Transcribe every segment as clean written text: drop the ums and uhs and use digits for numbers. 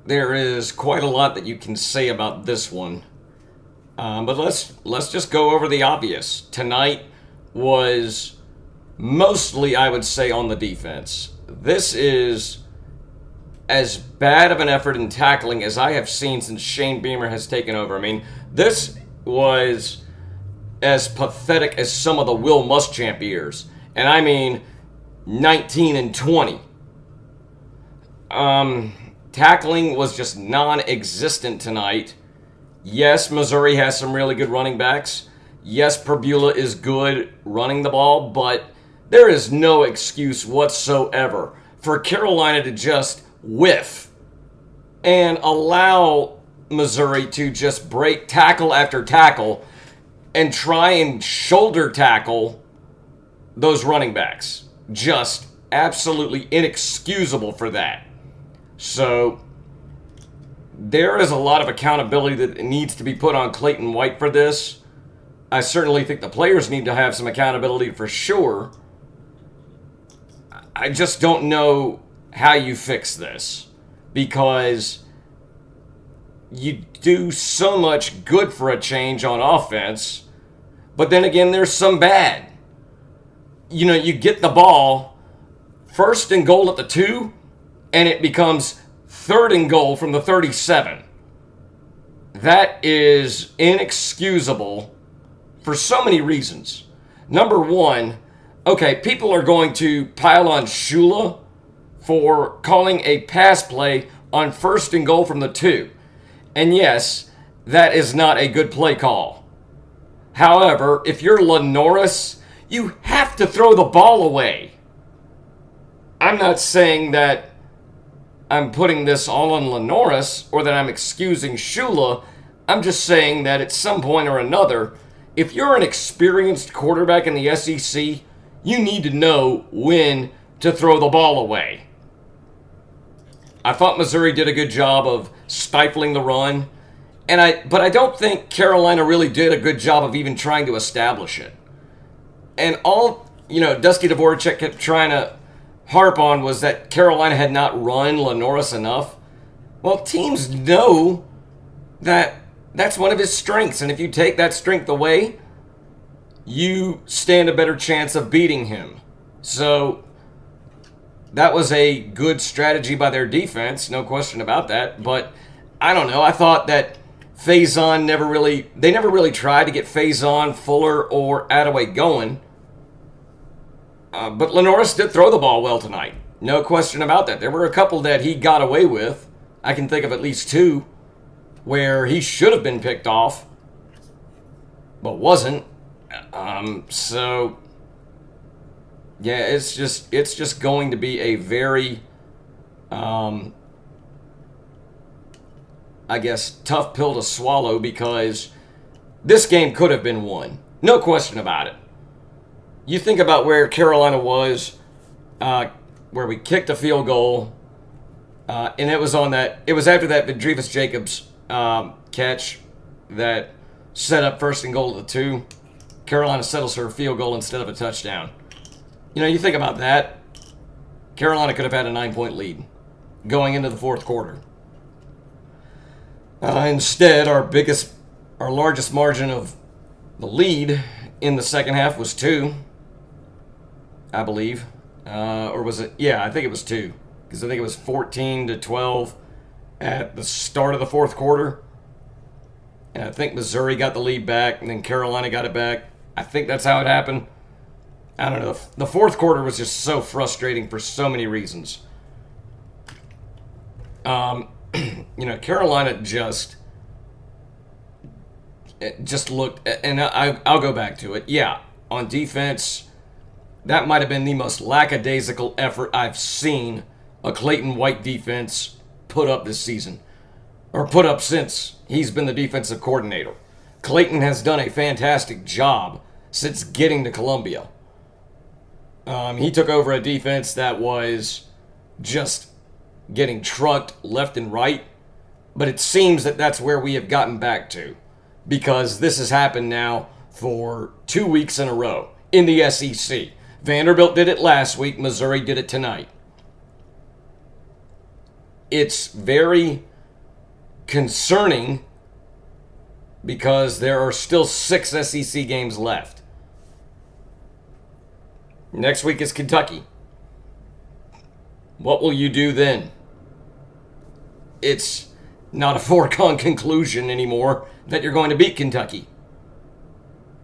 there is quite a lot that you can say about this one. But let's just go over the obvious. Tonight was mostly, I would say, on the defense. This is as bad of an effort in tackling as I have seen since Shane Beamer has taken over. I mean, this was as pathetic as some of the Will Muschamp years. And I mean 19 and 20. Tackling was just non-existent tonight. Yes, Missouri has some really good running backs. Yes, Perbula is good running the ball, but there is no excuse whatsoever for Carolina to just whiff and allow Missouri to just break tackle after tackle and try and shoulder tackle those running backs. Just absolutely inexcusable for that. So there is a lot of accountability that needs to be put on Clayton White for this. I certainly think the players need to have some accountability for sure. I just don't know how you fix this, because you do so much good for a change on offense, but then again, there's some bad. You know, you get the ball first and goal at the 2, and it becomes third and goal from the 37. That is inexcusable for so many reasons. Number one, okay, people are going to pile on Shula for calling a pass play on first and goal from the 2. And yes, that is not a good play call. However, if you're Lenoris, you have to throw the ball away. I'm not saying that I'm putting this all on Lenoris or that I'm excusing Shula. I'm just saying that at some point or another, if you're an experienced quarterback in the SEC, you need to know when to throw the ball away. I thought Missouri did a good job of stifling the run, but I don't think Carolina really did a good job of even trying to establish it. And all, Dusty Dvorak kept trying to harp on was that Carolina had not run Lenoris enough. Well, teams know that that's one of his strengths, and if you take that strength away, you stand a better chance of beating him. So that was a good strategy by their defense, no question about that. But I don't know. I thought that Faison never really tried to get Faison, Fuller, or Attaway going. But Lenoris did throw the ball well tonight. No question about that. There were a couple that he got away with. I can think of at least 2 where he should have been picked off, but wasn't. So yeah, it's just going to be a very, I guess, tough pill to swallow, because this game could have been won. No question about it. You think about where Carolina was, where we kicked a field goal, and it was after that Vidrivas Jacobs catch that set up first and goal at the 2. Carolina settles for a field goal instead of a touchdown. You think about that. Carolina could have had a 9-point lead going into the fourth quarter. Instead, our largest margin of the lead in the second half was 2, I believe. Or was it? Yeah, I think it was 2. Because I think it was 14-12 at the start of the fourth quarter. And I think Missouri got the lead back, and then Carolina got it back. I think that's how it happened. I don't know. The fourth quarter was just so frustrating for so many reasons. Carolina just looked, and I'll go back to it. Yeah, on defense, that might have been the most lackadaisical effort I've seen a Clayton White defense put up this season, or put up since he's been the defensive coordinator. Clayton has done a fantastic job since getting to Columbia. He took over a defense that was just getting trucked left and right, but it seems that that's where we have gotten back to, because this has happened now for 2 weeks in a row in the SEC. Vanderbilt did it last week. Missouri did it tonight. It's very concerning because there are still 6 SEC games left. Next week is Kentucky. What will you do then? It's not a foregone conclusion anymore that you're going to beat Kentucky.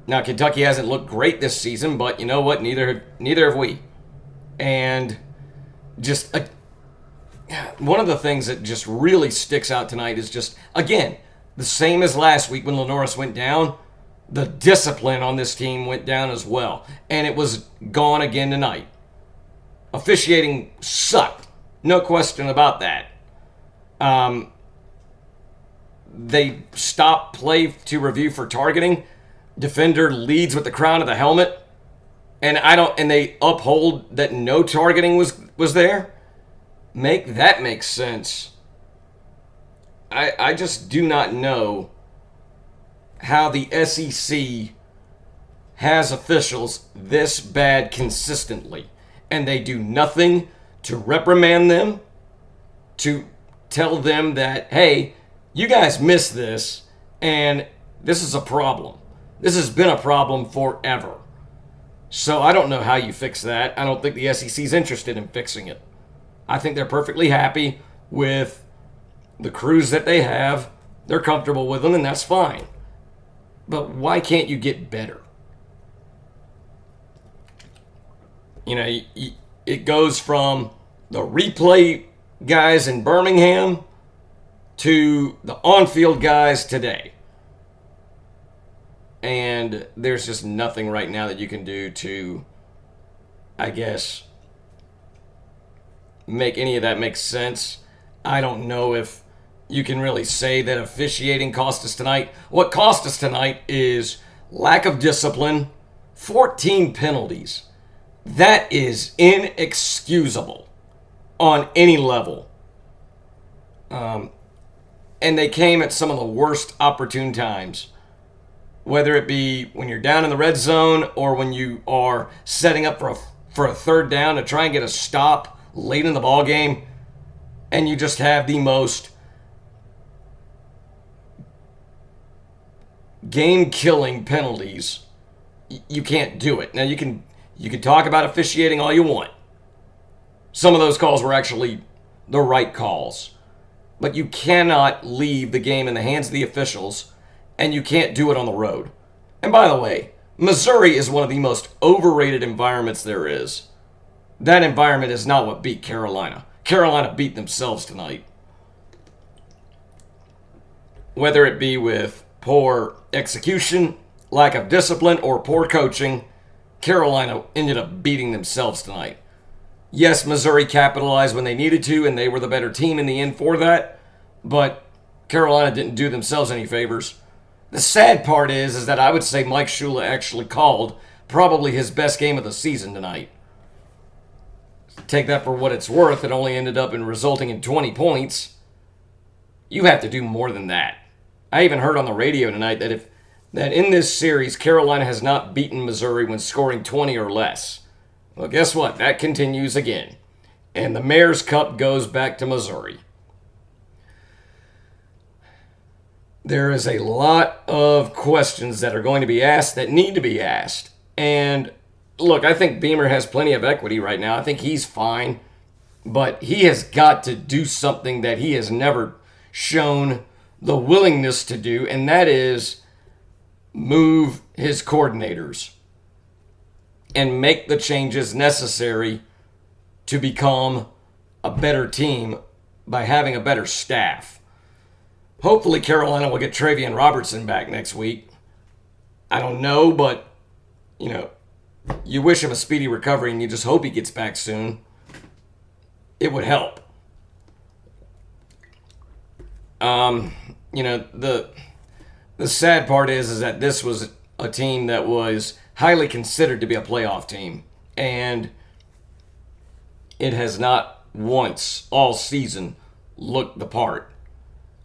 Now, Kentucky hasn't looked great this season, but you know what? Neither have we. And just one of the things that just really sticks out tonight is just, again, the same as last week when Lenoris went down. The discipline on this team went down as well. And it was gone again tonight. Officiating sucked. No question about that. They stopped play to review for targeting. Defender leads with the crown of the helmet. And they uphold that no targeting was there. Make that make sense. I just do not know how the SEC has officials this bad consistently, and they do nothing to reprimand them, to tell them that, hey, you guys missed this, and this is a problem. This has been a problem forever. So I don't know how you fix that. I don't think the SEC is interested in fixing it. I think they're perfectly happy with the crews that they have. They're comfortable with them, and that's fine. But why can't you get better? You know, it goes from the replay guys in Birmingham to the on-field guys today. And there's just nothing right now that you can do to, I guess, make any of that make sense. I don't know if you can really say that officiating cost us tonight. What cost us tonight is lack of discipline, 14 penalties. That is inexcusable on any level. And they came at some of the worst opportune times. Whether it be when you're down in the red zone or when you are setting up for a third down to try and get a stop late in the ball game, and you just have the most game-killing penalties. You can't do it. Now you can talk about officiating all you want. Some of those calls were actually the right calls, but you cannot leave the game in the hands of the officials. And you can't do it on the road. And by the way, Missouri is one of the most overrated environments there is. That environment is not what beat Carolina. Carolina beat themselves tonight. Whether it be with poor execution, lack of discipline, or poor coaching, Carolina ended up beating themselves tonight. Yes, Missouri capitalized when they needed to, and they were the better team in the end for that. But Carolina didn't do themselves any favors. The sad part is that I would say Mike Shula actually called probably his best game of the season tonight. Take that for what it's worth. It only ended up resulting in 20 points. You have to do more than that. I even heard on the radio tonight that in this series, Carolina has not beaten Missouri when scoring 20 or less. Well, guess what? That continues again. And the Mayor's Cup goes back to Missouri. There is a lot of questions that are going to be asked that need to be asked. And look, I think Beamer has plenty of equity right now. I think he's fine. But he has got to do something that he has never shown the willingness to do, and that is move his coordinators and make the changes necessary to become a better team by having a better staff. Hopefully Carolina will get Travian Robertson back next week. I don't know, but, you wish him a speedy recovery and you just hope he gets back soon. It would help. The sad part is that this was a team that was highly considered to be a playoff team. And it has not once all season looked the part.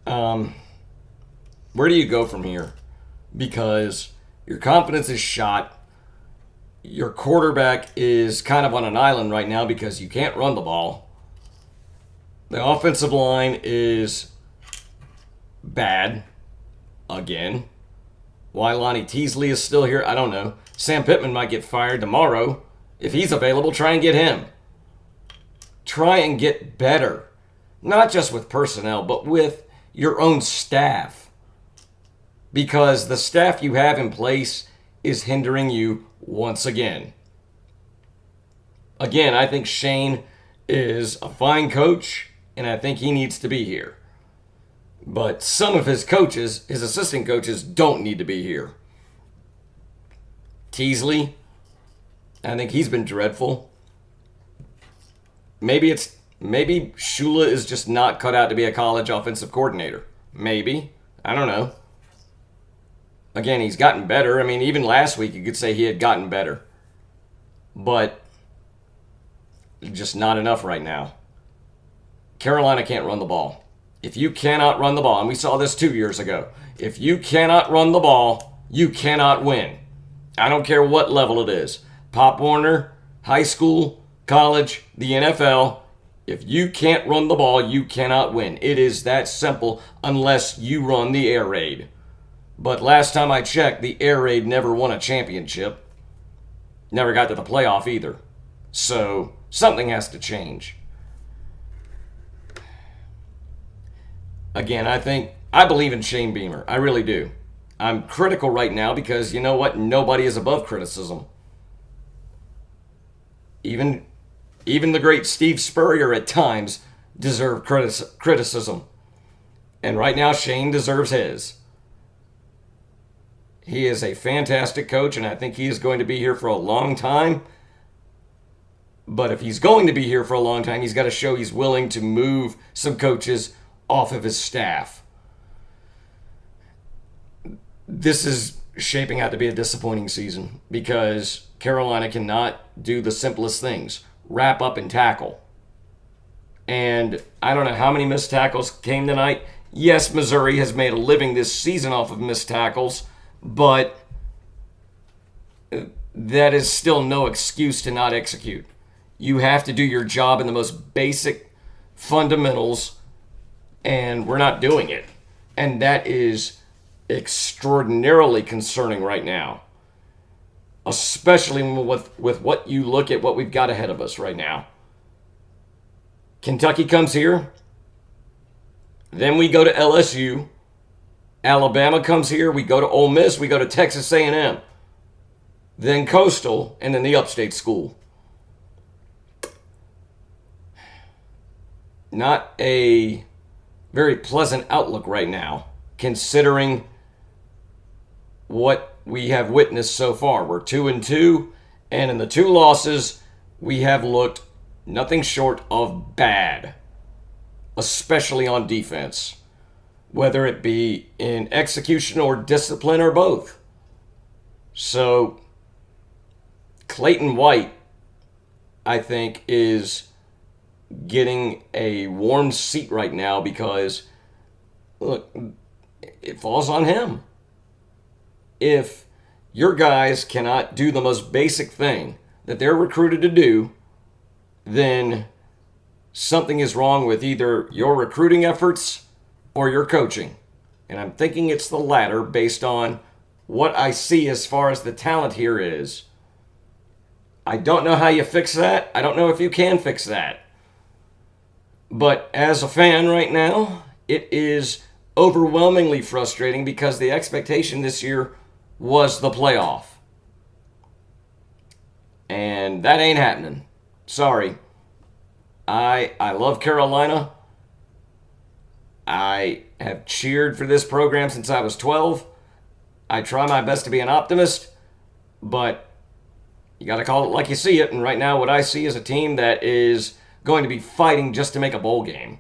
Where do you go from here? Because your confidence is shot. Your quarterback is kind of on an island right now because you can't run the ball. The offensive line is bad again. Why Lonnie Teasley is still here, I don't know. Sam Pittman might get fired tomorrow. If he's available, try and get him. Try and get better. Not just with personnel, but with your own staff. Because the staff you have in place is hindering you once again. Again, I think Shane is a fine coach, and I think he needs to be here. But some of his coaches, his assistant coaches, don't need to be here. Teasley, I think he's been dreadful. Maybe Shula is just not cut out to be a college offensive coordinator. Maybe. I don't know. Again, he's gotten better. I mean, even last week you could say he had gotten better. But just not enough right now. Carolina can't run the ball. If you cannot run the ball, and we saw this 2 years ago, if you cannot run the ball, you cannot win. I don't care what level it is. Pop Warner, high school, college, the NFL. If you can't run the ball, you cannot win. It is that simple unless you run the air raid. But last time I checked, the air raid never won a championship. Never got to the playoff either. So something has to change. Again, I believe in Shane Beamer. I really do. I'm critical right now because you know what? Nobody is above criticism. Even the great Steve Spurrier at times deserved criticism. And right now, Shane deserves his. He is a fantastic coach, and I think he is going to be here for a long time. But if he's going to be here for a long time, he's got to show he's willing to move some coaches off of his staff. This is shaping out to be a disappointing season because Carolina cannot do the simplest things. Wrap up and tackle. And I don't know how many missed tackles came tonight. Yes, Missouri has made a living this season off of missed tackles, but that is still no excuse to not execute. You have to do your job in the most basic fundamentals, and we're not doing it. And that is extraordinarily concerning right now, especially with what you look at what we've got ahead of us right now. Kentucky comes here. Then we go to LSU. Alabama comes here. We go to Ole Miss. We go to Texas A&M. Then Coastal, and then the upstate school. Not a very pleasant outlook right now, considering what we have witnessed so far. We're 2-2, and in the two losses, we have looked nothing short of bad, especially on defense, whether it be in execution or discipline or both. So, Clayton White, I think, is getting a warm seat right now because, look, it falls on him. If your guys cannot do the most basic thing that they're recruited to do, then something is wrong with either your recruiting efforts or your coaching. And I'm thinking it's the latter based on what I see as far as the talent here is. I don't know how you fix that. I don't know if you can fix that. But as a fan right now, it is overwhelmingly frustrating because the expectation this year was the playoff. And that ain't happening. Sorry. I love Carolina. I have cheered for this program since I was 12. I try my best to be an optimist, but you got to call it like you see it. And right now what I see is a team that is going to be fighting just to make a bowl game.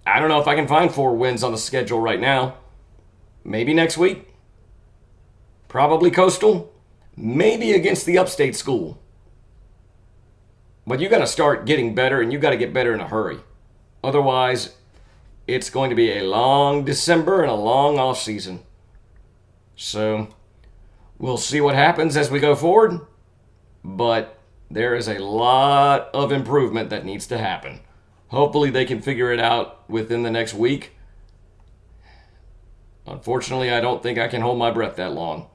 I don't know if I can find 4 wins on the schedule right now. Maybe next week. Probably Coastal. Maybe against the upstate school. But you got to start getting better, and you got to get better in a hurry. Otherwise, it's going to be a long December and a long off season. So, we'll see what happens as we go forward. But there is a lot of improvement that needs to happen. Hopefully they can figure it out within the next week. Unfortunately, I don't think I can hold my breath that long.